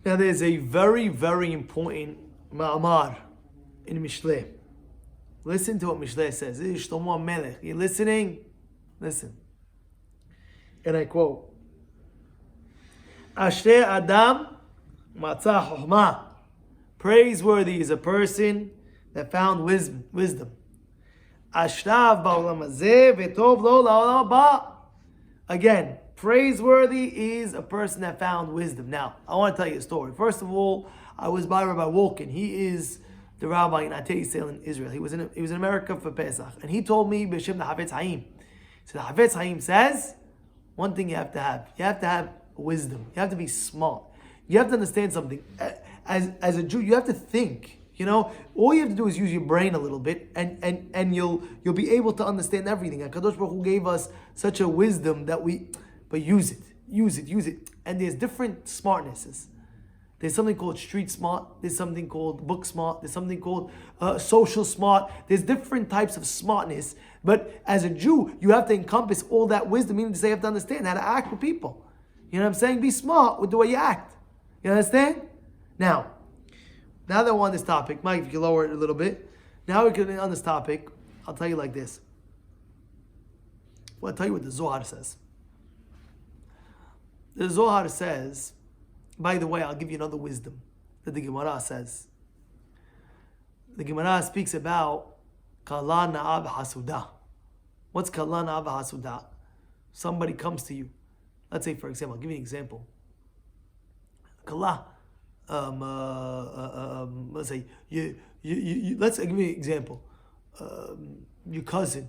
Now there's a very, very important ma'amar in Mishleh. Listen to what Mishleh says. This is Shlomo Hamelch. You listening? Listen. And I quote, Ashrei Adam Matzah Chochmah. Praiseworthy is a person that found wisdom. Ashrav ba'olam hazeh v'tov lo la'olam haba. Again, praiseworthy is a person that found wisdom. Now, I want to tell you a story. First of all, I was by Rabbi Wolkin. He is the rabbi in Atei Yisrael in Israel. He was in America for Pesach, and he told me b'shem the Havetz Haim. So the Havetz Haim says, one thing you have to have wisdom. You have to be smart. You have to understand something. As a Jew, you have to think. You know, all you have to do is use your brain a little bit, and you'll be able to understand everything. And Kadosh Baruch Hu gave us such a wisdom but use it. And there's different smartnesses. There's something called street smart. There's something called book smart. There's something called social smart. There's different types of smartness. But as a Jew, you have to encompass all that wisdom, meaning to say you have to understand how to act with people. You know what I'm saying? Be smart with the way you act. You understand? Now that we're on this topic, Mike, if you can lower it a little bit. Now we're going on this topic. I'll tell you like this. Well, I'll tell you what the Zohar says. The Zohar says, by the way, I'll give you another wisdom that the Gemara says. The Gemara speaks about Kala Na'ab Hasuda. What's Kala Na'ab Hasuda? Somebody comes to you. Let's say, for example, I'll give you an example. Kala. Let's say let's give me an example. Your cousin,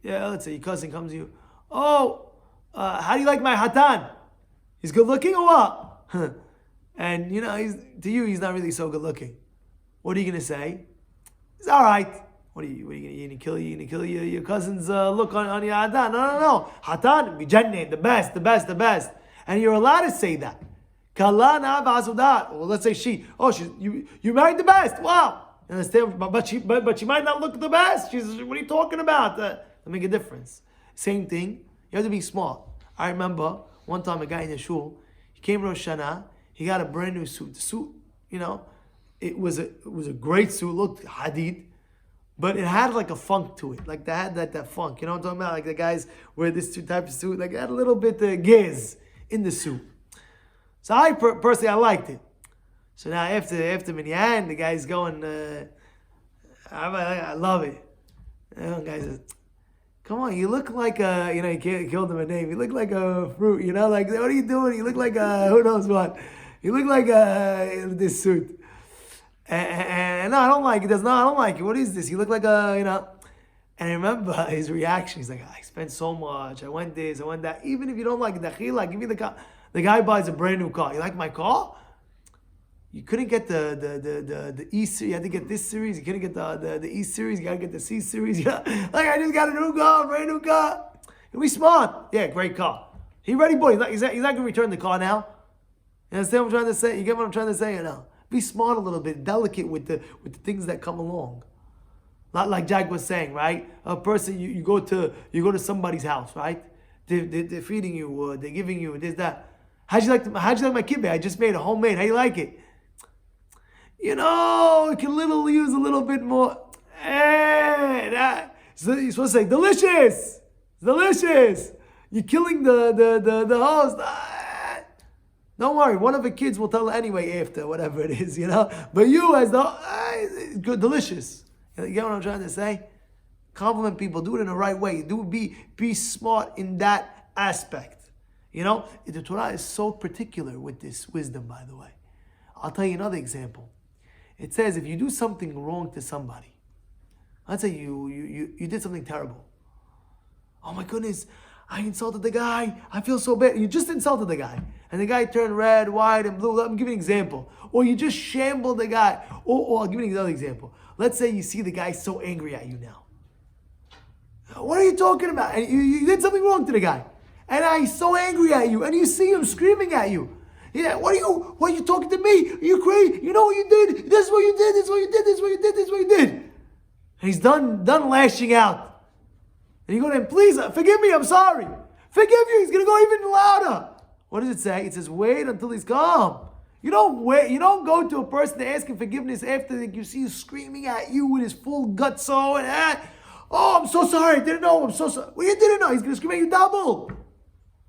let's say your cousin comes to you. Oh, how do you like my hatan? He's good looking or what? And you know, he's not really so good looking. What are you gonna say? He's all right. What are you gonna kill your cousin's look on your hatan? No. Hatan, Vijayne, the best. And you're allowed to say that. Kala na'ab hasudat. Well, let's say you married the best. Wow. You understand? But she might not look the best. What are you talking about? That make a difference. Same thing. You have to be smart. I remember one time a guy in the shul. He came to Rosh Hashanah. He got a brand new suit. The suit, you know, it was a great suit. Looked hadid, but it had like a funk to it. Like that funk. You know what I'm talking about? Like the guys wear this type of suit. Like it had a little bit of giz in the suit. So I personally, I liked it. So now after Minyan, the guy's going, I love it. And the guy says, come on, you look like he killed him a name. You look like a fruit, like, what are you doing? You look like who knows what. You look like this suit. And no, I don't like it. I don't like it. What is this? You look like And I remember his reaction. He's like, I spent so much. I went this, I went that. Even if you don't like it, give me the car. The guy buys a brand new car. You like my car? You couldn't get the E series. You had to get this series. You couldn't get the E series. You gotta get the C series. Yeah. Like I just got a new car, brand new car. You'll be smart. Yeah, great car. He ready, boy. He's not gonna return the car now. You understand what I'm trying to say? You get what I'm trying to say or no? Be smart a little bit, delicate with the things that come along. Not like Jack was saying, right? A person you go to somebody's house, right? They're feeding you, or they're giving you this, that. How'd you like my kibbeh? I just made a homemade. How you like it? You know, it can use a little bit more. So you're supposed to say, delicious. It's delicious. You're killing the host. Don't worry, one of the kids will tell anyway after, whatever it is, But you as it's good, delicious. You get what I'm trying to say? Compliment people. Do it in the right way. Be smart in that aspect. The Torah is so particular with this wisdom, by the way. I'll tell you another example. It says if you do something wrong to somebody, let's say you did something terrible. Oh my goodness, I insulted the guy. I feel so bad. You just insulted the guy. And the guy turned red, white, and blue. Let me give you an example. Or you just shambled the guy. Or I'll give you another example. Let's say you see the guy so angry at you now. What are you talking about? And you did something wrong to the guy. And he's so angry at you, and you see him screaming at you. Yeah, why are you talking to me? Are you crazy? You know what you did? This is what you did, this is what you did, this is what you did, this is what you did. And he's done lashing out. And you go to him, please, forgive me, I'm sorry. Forgive you, he's going to go even louder. What does it say? It says, wait until he's calm. You don't wait. You don't go to a person to ask him forgiveness after you see him screaming at you with his full gutso and oh, I'm so sorry. I didn't know. I'm so sorry. Well, you didn't know. He's going to scream at you double.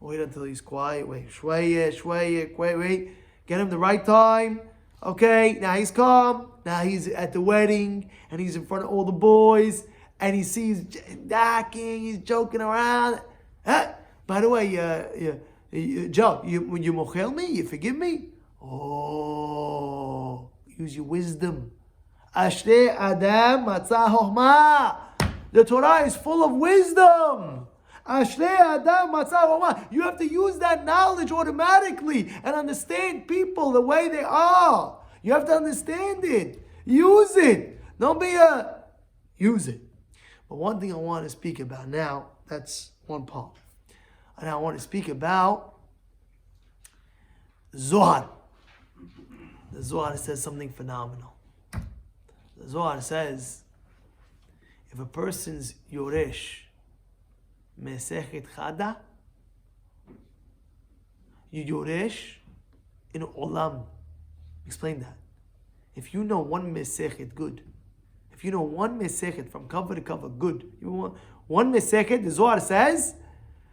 Wait until he's quiet. Wait. Wait. Get him the right time. Okay. Now he's calm. Now he's at the wedding and he's in front of all the boys and he sees docking. He's joking around. By the way, Joe, you mochel me? You forgive me? Oh, use your wisdom. Ashrei Adam Matzah Chochmah. The Torah is full of wisdom. Ashrei Adam Matzah Chochmah. You have to use that knowledge automatically and understand people the way they are. You have to understand it. Use it. Don't be use it. But one thing I want to speak about now, that's one part. And I want to speak about Zohar. The Zohar says something phenomenal. The Zohar says, if a person's Yoresh Mesechet Chada, you Yoresh in Olam. Explain that. If you know one Mesechet good, if you know one Mesechet from cover to cover good, you want one Mesechet, the Zohar says,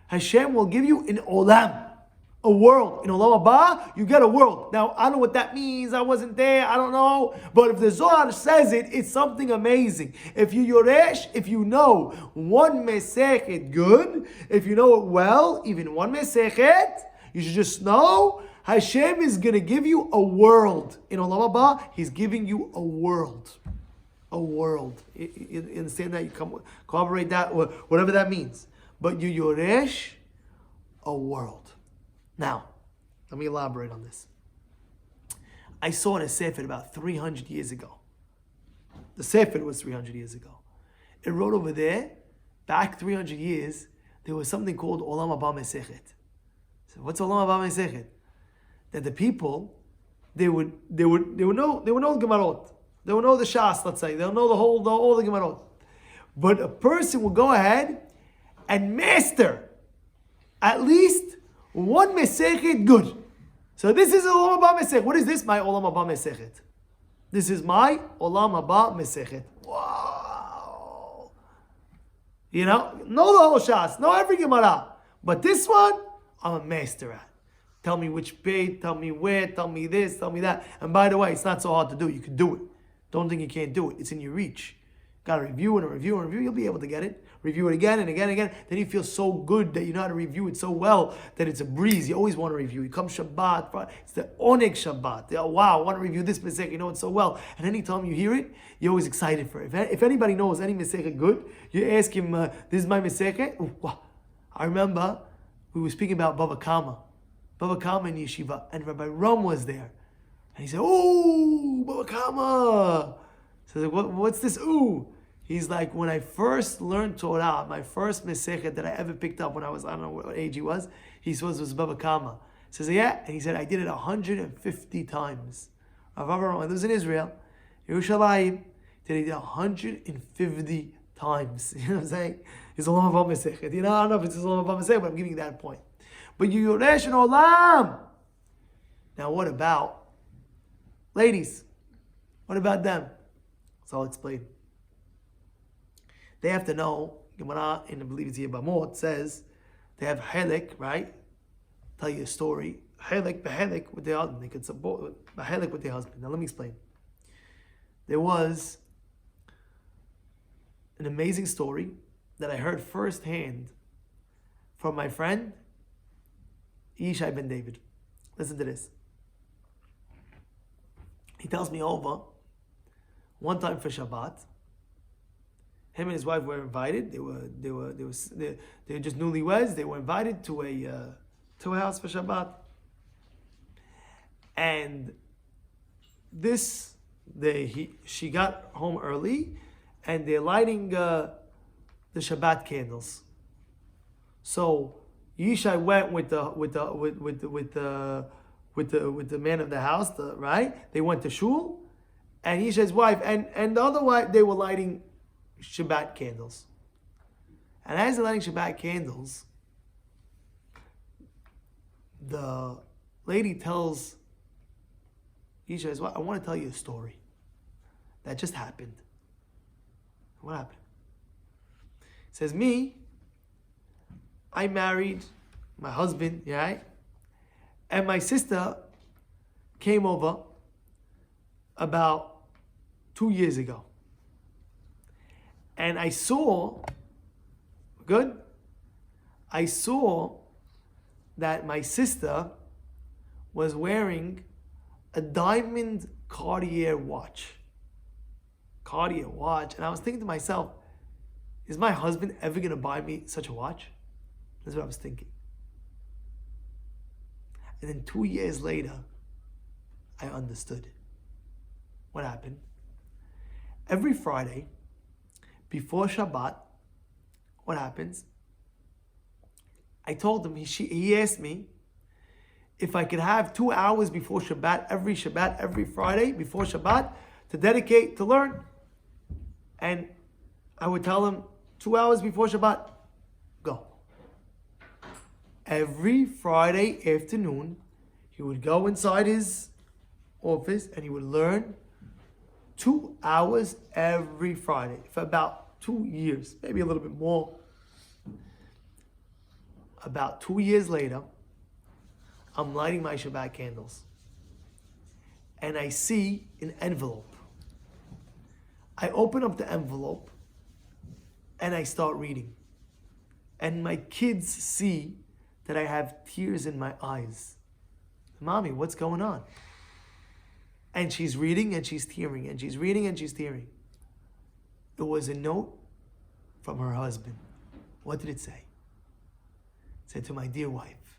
Hashem will give you an Olam. A world. In Olam Haba, you get a world. Now, I don't know what that means. I wasn't there. I don't know. But if the Zohar says it, it's something amazing. If you Yoresh, if you know one Mesechet good, if you know it well, even one Mesechet, you should just know Hashem is going to give you a world. In Olam Haba, He's giving you a world. A world. You understand that? You corroborate that, or whatever that means. But you Yoresh, a world. Now, let me elaborate on this. I saw in a Sefer about 300 years ago. The Sefer was 300 years ago. It wrote over there, back 300 years, there was something called Olam Haba Mesechet. So what's Olam Haba Mesechet? That the people, they would know the Gemarot. They would know the Shas, let's say. They'll know all the Gemarot. But a person will go ahead and master at least one Mesechet good. So this is Olam Haba Mesechet. What is this? My Olam Haba Mesechet. This is my Olam Haba Mesechet. Wow. You know the whole Shas, know every Gemara. But this one, I'm a master at. Tell me which page, tell me where, tell me this, tell me that. And by the way, it's not so hard to do. You can do it. Don't think you can't do it. It's in your reach. Got to review and review and review. You'll be able to get it. Review it again and again and again. Then you feel so good that you know how to review it so well that it's a breeze. You always want to review. You come Shabbat, it's the Oneg Shabbat. Oh, wow, I want to review this Mesech. You know it so well. And anytime you hear it, you're always excited for it. If anybody knows any Mesech good, you ask him, this is my Mesech. Wow. I remember we were speaking about Bava Kama. Bava Kama in Yeshiva. And Rabbi Ram was there. And he said, oh, Bava Kama. So I was like, what's this ooh? He's like, when I first learned Torah, my first Mesechet that I ever picked up when I was, I don't know what age he was, he says it was Bava Kama. He says, yeah. And he said, I did it 150 times. Rav Avraham lives in Israel, Yerushalayim, did it 150 times. You know what I'm saying? It's a Olam Haba Mesechet. You know, I don't know if it's a Olam Haba Mesechet, but I'm giving you that point. But you Yoresh and Olam. Now what about ladies? What about them? So I'll explain. They have to know, Gemara, and I believe it's here Bamot, says they have Hamelch, right? Tell you a story. Hamelch with their husband. They could support Hamelch with their husband. Now let me explain. There was an amazing story that I heard firsthand from my friend Yishai ben David. Listen to this. He tells me over one time for Shabbat. Him and his wife were invited. They were just newlyweds. They were invited to a house for Shabbat. And she got home early, and they're lighting the Shabbat candles. So Yishai went with the man of the house, right? They went to shul, and Yishai's wife and the other wife, they were lighting Shabbat candles. And as they're lighting Shabbat candles, the lady tells Isha says, well, I want to tell you a story that just happened. What happened? It says, I married my husband, right? And my sister came over about 2 years ago. And I saw that my sister was wearing a diamond Cartier watch. And I was thinking to myself, is my husband ever going to buy me such a watch? That's what I was thinking. And then 2 years later, I understood. What happened? Every Friday, before Shabbat, what happens? I told him, he asked me if I could have 2 hours before Shabbat, every Friday, before Shabbat, to dedicate, to learn. And I would tell him, 2 hours before Shabbat, go. Every Friday afternoon, he would go inside his office and he would learn 2 hours every Friday for about 2 years, maybe a little bit more. About 2 years later, I'm lighting my Shabbat candles and I see an envelope. I open up the envelope and I start reading. And my kids see that I have tears in my eyes. Mommy, what's going on? And she's reading and she's tearing, and she's reading and she's tearing. It was a note from her husband. What did it say? It said, to my dear wife,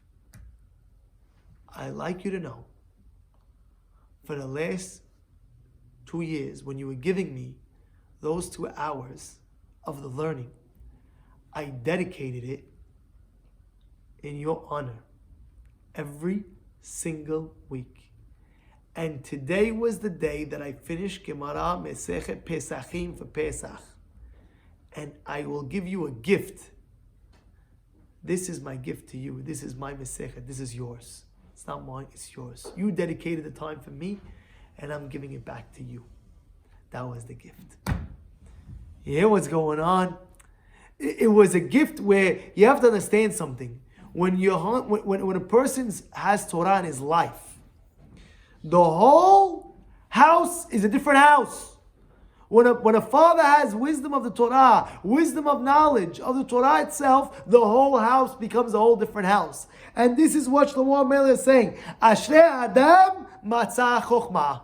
I'd like you to know, for the last 2 years, when you were giving me those 2 hours of the learning, I dedicated it in your honor every single week. And today was the day that I finished Gemara Mesechet Pesachim for Pesach. And I will give you a gift. This is my gift to you. This is my Mesechet. This is yours. It's not mine, it's yours. You dedicated the time for me, and I'm giving it back to you. That was the gift. You hear what's going on? It was a gift where you have to understand something. When a person has Torah in his life, the whole house is a different house. When a father has wisdom of the Torah, wisdom of knowledge of the Torah itself, the whole house becomes a whole different house. And this is what Shlomo Hamelch is saying. Ashrei Adam matzah chokhmah.